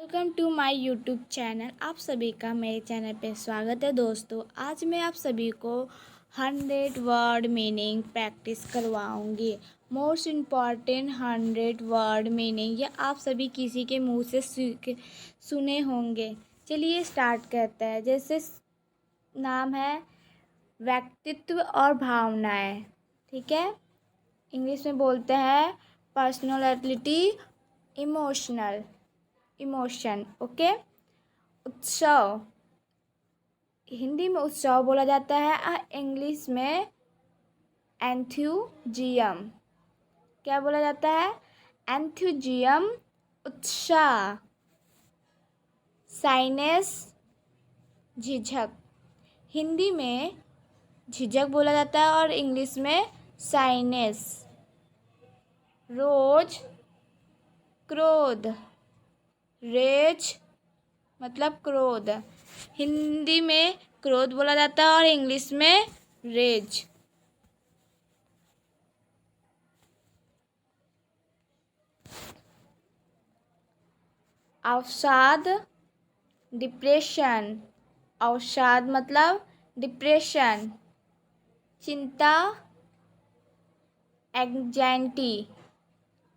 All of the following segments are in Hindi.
Welcome to my YouTube channel. आप सभी का मेरे चैनल पे स्वागत है। दोस्तों, आज मैं आप सभी को 100 वर्ड मीनिंग प्रैक्टिस करवाऊंगी। मोस्ट इम्पॉर्टेंट 100 वर्ड मीनिंग, ये आप सभी किसी के मुंह से सुने होंगे। चलिए स्टार्ट करते हैं। जैसे नाम है व्यक्तित्व और भावनाएं, ठीक है। इंग्लिश में बोलते हैं पर्सनैलिटी, इमोशन, ओके। उत्सव, हिंदी में उत्सव बोला जाता है और इंग्लिश में एंथुजियम। क्या बोला जाता है? एंथुजियम, उत्साह। साइनेस, झिझक, हिंदी में झिझक बोला जाता है और इंग्लिश में साइनेस। रोज, क्रोध, रेज मतलब क्रोध, हिंदी में क्रोध बोला जाता है और इंग्लिश में रेज। अवसाद, डिप्रेशन, अवसाद मतलब डिप्रेशन। चिंता, एंग्जाइटी,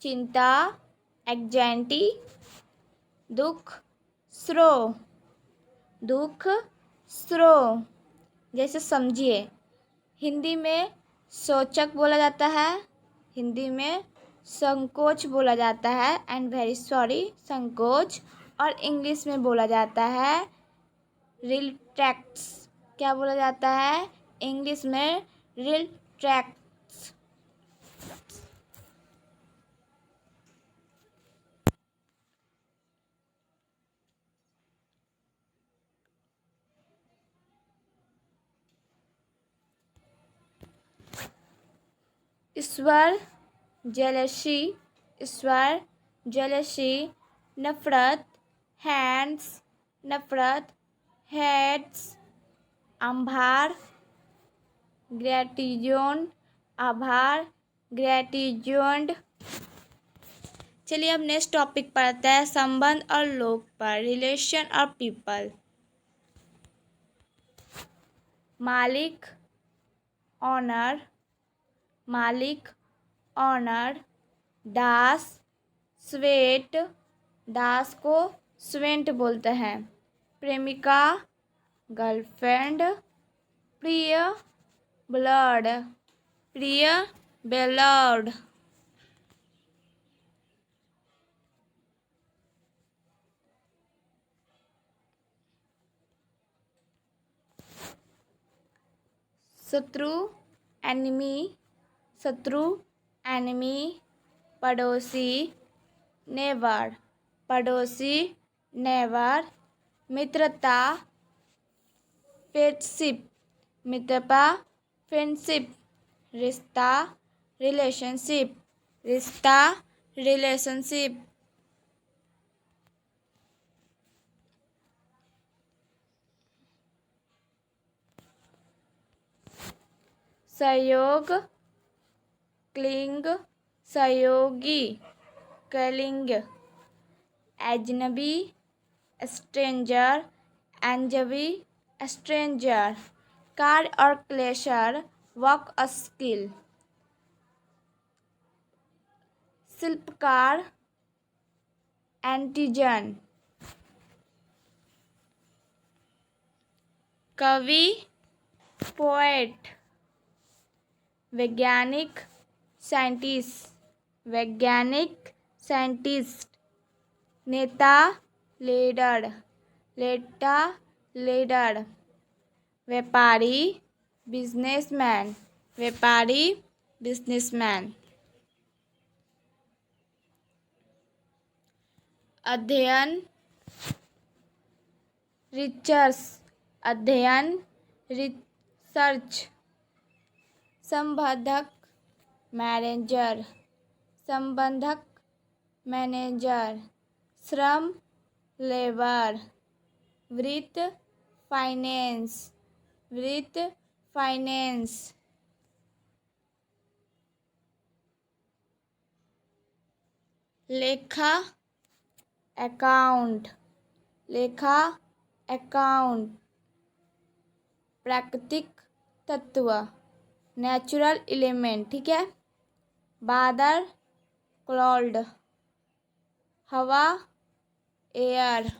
चिंता, एंग्जाइटी। दुख, स्रो, दुख, स्रो। जैसे समझिए, हिंदी में सोचक बोला जाता है, हिंदी में संकोच बोला जाता है, एंड वेरी सॉरी, संकोच। और इंग्लिश में बोला जाता है रिलैक्स। क्या बोला जाता है इंग्लिश में? रिलैक्स। ईश्वर, जेलसी, ईश्वर, जेलसी। नफरत, हैंड्स, नफरत, हेड्स। आभार, ग्रैटिट्यूड, आभार, ग्रैटिट्यूड। चलिए अब नेक्स्ट टॉपिक पर आते हैं, संबंध और लोग पर, रिलेशन और पीपल। मालिक, ऑनर, मालिक, ऑनर। दास, स्वेट, दास को स्वेंट बोलते हैं। प्रेमिका, गर्लफ्रेंड। प्रिय, ब्लड, प्रिय, बेलॉर्ड। शत्रु, एनिमी, शत्रु, एनिमी। पड़ोसी, नेबर, पड़ोसी, नेबर। मित्रता, फ्रेंडशिप, मित्रता, फ्रेंडशिप। रिश्ता, रिलेशनशिप, रिश्ता, रिलेशनशिप। सहयोग, क्लिंग, सहयोगी, कलिंग। अजनबी, स्ट्रेंजर, एंजबी, स्ट्रेंजर। कार्य और क्लेशर, वर्क स्किल। शिल्पकार, एंटीजन। कवि, पोएट। वैज्ञानिक, साइंटिस्ट, वैज्ञानिक, साइंटिस्ट। नेता, लीडर, नेता, लीडर। व्यापारी, बिजनेसमैन, व्यापारी, बिजनेसमैन। अध्ययन, रिसर्च, अध्ययन, रिसर्च। संबंधक, मैनेजर, संबंधक, मैनेजर। श्रम, लेबर। वित्त, फाइनेंस, वित्त, फाइनेंस। लेखा, अकाउंट, लेखा, अकाउंट। प्राकृतिक तत्व, नेचुरल एलिमेंट, ठीक है। बादल, क्लाउड, हवा, एयर।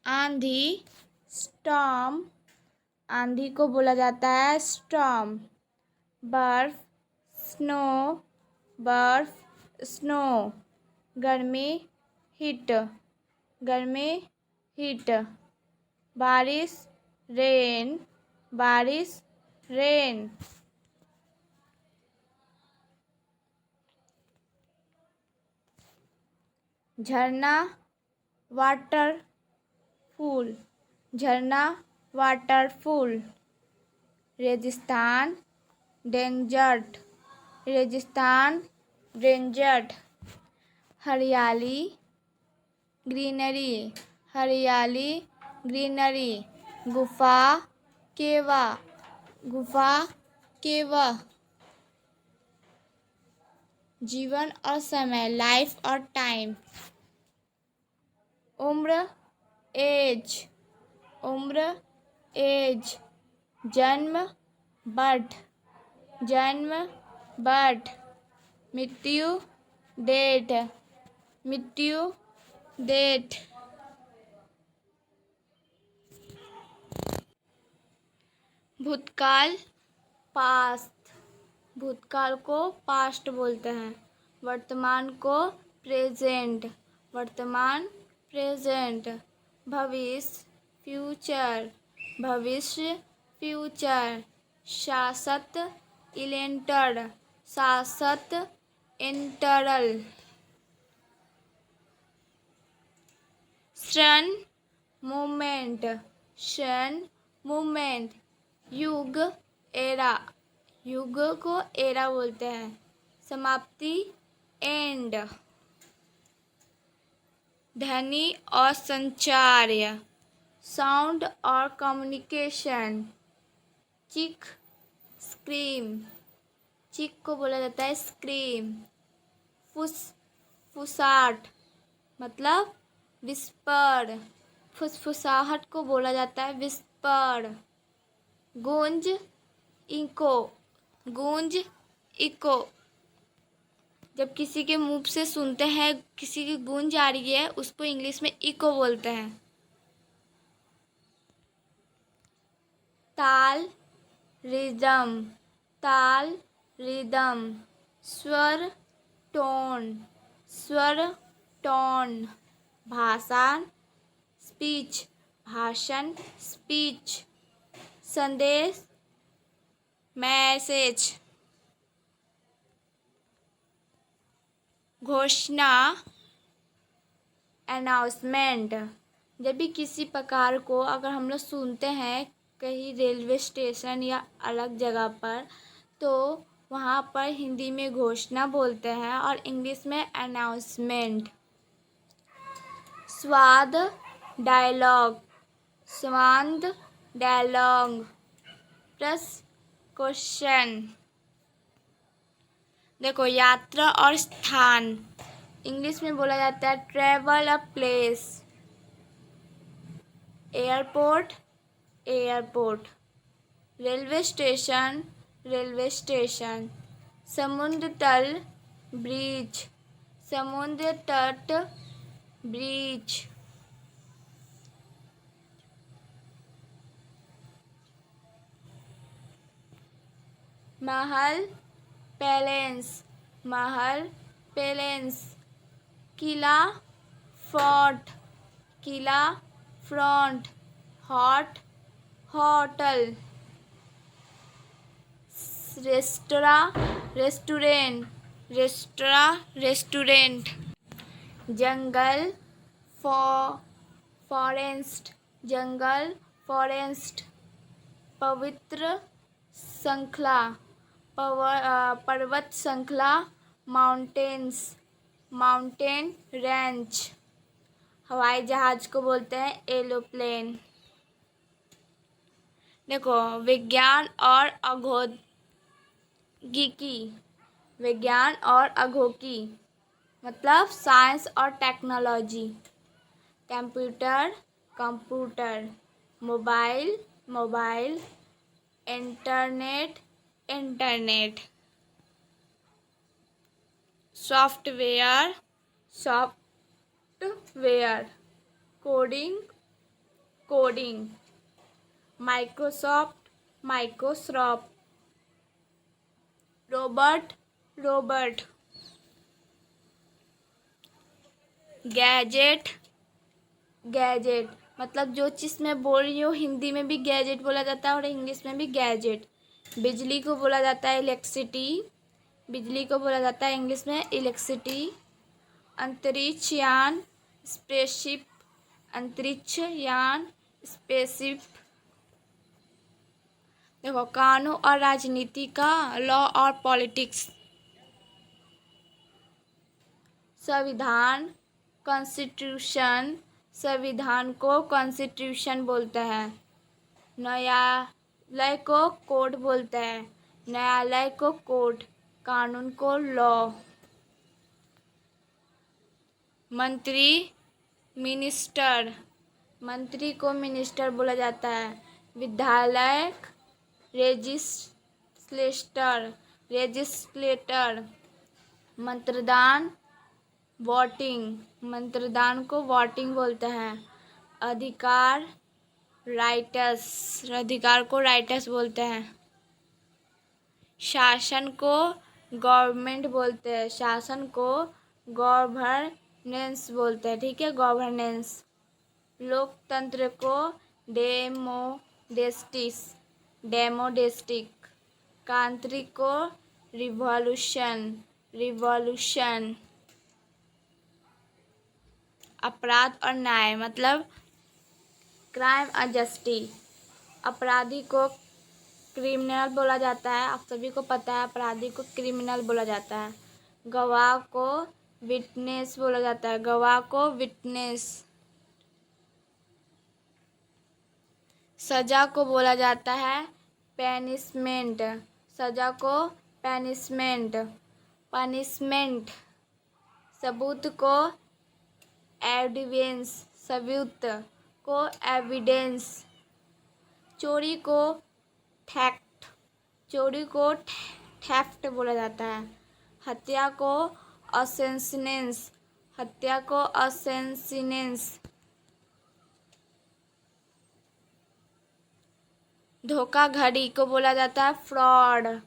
आंधी, स्टॉर्म, आंधी को बोला जाता है स्टॉर्म। बर्फ, स्नो, बर्फ, स्नो। गर्मी, हीट, गर्मी, हीट। बारिश, रेन, बारिश, रेन। झरना, वाटरफॉल, झरना, वाटरफॉल। रेगिस्तान, डेजर्ट, रेगिस्तान, डेजर्ट। हरियाली, ग्रीनरी, हरियाली, ग्रीनरी। गुफा, केवा, गुफा, केवा। जीवन और समय, लाइफ और टाइम। उम्र, एज, उम्र, एज। जन्म, बर्थ, जन्म, बर्थ। मृत्यु, डेथ, मृत्यु, डेथ। भूतकाल, पास्ट, भूतकाल को पास्ट बोलते हैं। वर्तमान को प्रेजेंट, वर्तमान, प्रेजेंट। भविष्य, फ्यूचर, भविष्य, फ्यूचर। शासक, इलेंटर, शासक, इंटरल। क्षण, मोमेंट, क्षण, मोमेंट। युग, एरा, युग को एरा बोलते हैं। समाप्ति, एंड। ध्वनि और संचार, साउंड और कम्युनिकेशन। चीख, स्क्रीम, चीख को बोला जाता है स्क्रीम। फुसफुसाहट मतलब विस्पर, फुसफुसाहट को बोला जाता है विस्पर। गूंज, इको, गूंज, इको। जब किसी के मुंह से सुनते हैं किसी की गूंज आ रही है उसको इंग्लिश में इको बोलते हैं। ताल, रिदम, ताल, रिदम। स्वर, टोन, स्वर, टोन। भाषण, स्पीच, भाषण, स्पीच। संदेश, मैसेज। घोषणा, अनाउंसमेंट। जब भी किसी प्रकार को अगर हम लोग सुनते हैं कहीं रेलवे स्टेशन या अलग जगह पर तो वहाँ पर हिंदी में घोषणा बोलते हैं और इंग्लिश में अनाउंसमेंट। स्वाद, डायलॉग, स्वाद, डायलॉग। प्रश्न, क्वेश्चन। देखो यात्रा और स्थान, इंग्लिश में बोला जाता है travel a place. Airport, airport. Railway station, railway station. समुद्र तल, ब्रिज, समुद्र तट, ब्रिज। महल, पैलेस, महल, पैलेस। किला, फोर्ट, किला, फ्रंट। Hot, hotel. रेस्तरां, रेस्टोरेंट, रेस्तरां, रेस्टोरेंट। जंगल, फॉरेस्ट, जंगल, फॉरेस्ट। पवित्र श्रृंखला, पर्वत श्रृंखला, माउंटेन्स, माउंटेन रेंज। हवाई जहाज को बोलते हैं एरोप्लेन। देखो विज्ञान और अभौतिकी, विज्ञान और अभौतिकी। मतलब साइंस और technology. Computer, computer. Mobile, mobile. Internet, internet. Software, software. Coding, coding. Microsoft, Microsoft. Robot, robot. Gadget, gadget. मतलब जो चीज़ मैं बोल रही हूँ हिंदी में भी गैजेट बोला जाता है और इंग्लिश में भी गैजेट। बिजली को बोला जाता है इलेक्ट्रिसिटी। बिजली को बोला जाता है इंग्लिश में इलेक्ट्रिसिटी। अंतरिक्ष यान, स्पेसशिप। अंतरिक्ष यान, स्पेसशिप। देखो, कानून और राजनीति का, लॉ और पॉलिटिक्स। संविधान, कॉन्स्टिट्यूशन। संविधान को कॉन्स्टिट्यूशन बोलते हैं। न्यायालय को कोर्ट बोलते हैं। न्यायालय को कोर्ट। कानून को लॉ। मंत्री, मिनिस्टर। मंत्री को मिनिस्टर बोला जाता है। विधायक, लेजिस्लेटर, लेजिस्लेटर। मतदान, वोटिंग। मतदान को वोटिंग बोलते हैं। अधिकार, राइटस। अधिकार को राइटस बोलते हैं। शासन को गवर्नमेंट बोलते हैं। शासन को गवर्नेंस बोलते हैं। ठीक है, गवर्नेंस। लोकतंत्र को डेमोक्रेटिस, डेमोक्रेटिक। क्रांति को रिवॉल्यूशन, रिवॉल्यूशन। अपराध और न्याय मतलब क्राइम और जस्टिस। अपराधी को क्रिमिनल बोला जाता है, आप सभी को पता है अपराधी को क्रिमिनल बोला जाता है। गवाह को विटनेस बोला जाता है। गवाह को विटनेस। सजा को बोला जाता है पनिशमेंट। सजा को पनिशमेंट, पनिशमेंट। सबूत को एविडेंस, सबूत को एविडेंस। चोरी को थेफ्ट, चोरी को थेफ्ट बोला जाता है। हत्या को असैसिनेशन, हत्या को असैसिनेशन। धोखाधड़ी को बोला जाता है फ्रॉड।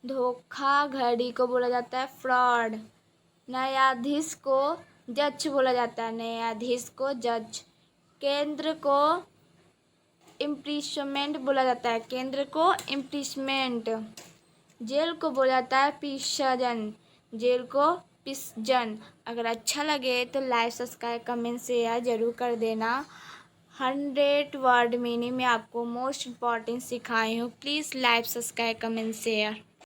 धोखाधड़ी को बोला जाता है फ्रॉड। न्यायाधीश को जज बोला जाता है। न्यायाधीश को जज। केंद्र को इम्पीचमेंट बोला जाता है। केंद्र को इम्पीचमेंट। जेल को बोला जाता है प्रिजन। जेल को प्रिजन। अगर अच्छा लगे तो लाइक, सब्सक्राइब, कमेंट, शेयर जरूर कर देना। 100 वर्ड मीनिंग में आपको मोस्ट इम्पॉर्टेंट सिखाई हूँ। Please like, subscribe, comment, share.